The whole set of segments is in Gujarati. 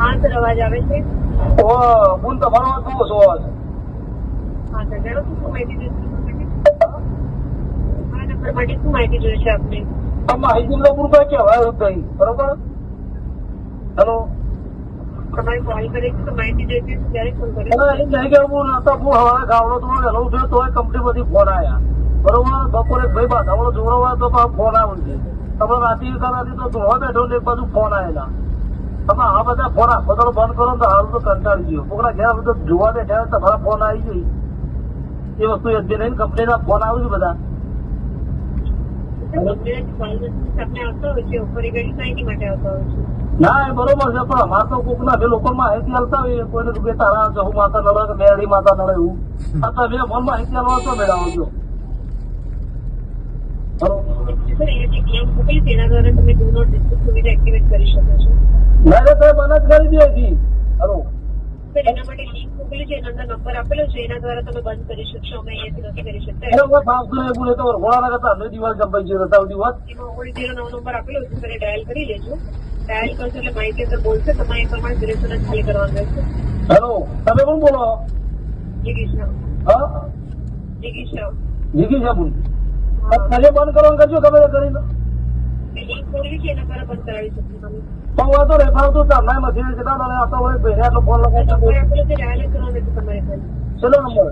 હા સર, અવાજ આવે છે? હું તમારો વાત બહુ ઓછો આવે છે. હા સર, જણાવો શું માહિતી જોઈશે? આ નંબર માટે શું માહિતી જોઈશે આપને? આ માહિતી તો પૂરું કહેવાય જ નહીં, બરોબર? હેલો, તમારે કોલ કરે છે તો માહિતી જોઈતી છે ત્યારે ફોન કરે? એ નહીં કે હું નતા હું હવારે ગાવડો થોડો વહેલો ઉઠ્યો તો કંપનીમાંથી ફોન આવ્યા, બરોબર? બપોરે ભાઈ બાંધાવડો જોડો હોય તો ફોન આવે છે. તમે રાતે નથી તો ધોવા બેઠો ને એક બાજુ ફોન આવેલા. તમે આ બધા ફોન આખો તો બંધ કરો તો હાલ તો કંટાળી ગયો. કોકના ઘેર બધું જોવા બેઠા તમારા ફોન આવી ગઈ એ વસ્તુ યજ્ઞ નહીં. કંપનીના ફોન આવે છે બધા. ના એ બરોબર છે પણ અમારે તો કોક ના લોકો માહિતી હાલતા હોય કોઈને કે તારા જહુ માતા નડે કે મેળી માતા નડે એવું. આ તમે મન માહિતી હાલવા તો મેળાવો છો. તેના દ્વારા તમે ડુ નોટ ડિસ્ટર્બ સુવિધા એક્ટિવેટ કરી શકો છો. ના રે સાહેબ મને જ કરી દે જી. હલો સર, એના માટે લિંક મોકલી છે, એના અંદર નંબર આપેલો છે, એના દ્વારા તમે બંધ કરી શકશો. અમે અહીંયાથી નથી કરી શકતા. એટલે ફાવતું નહીં બોલે તો ઘોડા કરતા અમને દિવાલ જંપાઈ ગયો હતા દિવસ. એમાં 1909 નંબર આપેલો છે, સર, ડાયલ કરી લેજો. ડાયલ કરશો એટલે માહિતી અંદર બોલશે, તમારે એ પ્રમાણે રેસ્ટોરન્ટ ખાલી કરવાનું રહેશે. હેલો, તમે કોણ બોલો? જિગીશ રાવ. હા, જિગીશ રાવ. જીગી છે બોલ. તમે બંધ કરવાનું કરજો તમે કરીને. લિંક મોકલી છે, એના દ્વારા બંધ કરાવી શકશો તમે. પણ હું તો રેફાવતું ચાલનાર નથી કેટલા મને આવતા હોય ભાઈ આટલો ફોન લગાવતા નંબર આપેલો છે, ડાયલ જ કરવાનો છે તમારે ખાલી. ચલો નંબર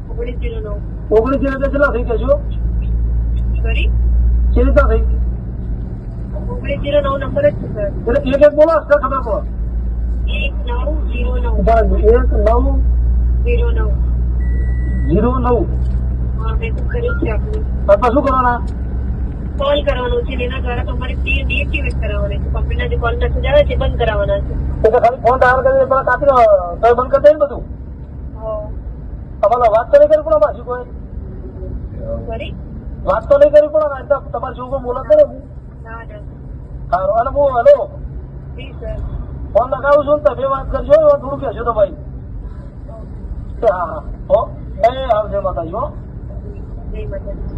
1909. 19 કેટલા થઈ કહેજો? સોરી, કે રીતના થઈ? 1909 નંબર જ છે સર. એટલે એક બોલો અક્ષર ખબર પડો. 1909. 1909. 09. હા, મેં તો કર્યું છે આપને. અથવા શું કરવાના? કોલ કરવાનો છે, એના દ્વારા તમારે ડીએક્ટિવેટ કરાવવાના છે. કંપનીના જે કોલ મેસેજ આવે છે બંધ કરાવવાના છે. એટલે ખાલી ફોન ડાયલ કરીને પેલા કાપી તો બંધ કરી દે ને બધું. તમારે વાત તો નહીં કરી પણ પાછી કોઈ સોરી, વાત તો નહીં કરી પણ તમારે શું કોઈ બોલો કરે ના ના. સારું. અને હું હેલો જી સર. ફોન લગાવું છું ને તમે વાત કરજો થોડું કહેશો તો ભાઈ. હા હા હો એ આવજે માતાજી હો. જય માતાજી.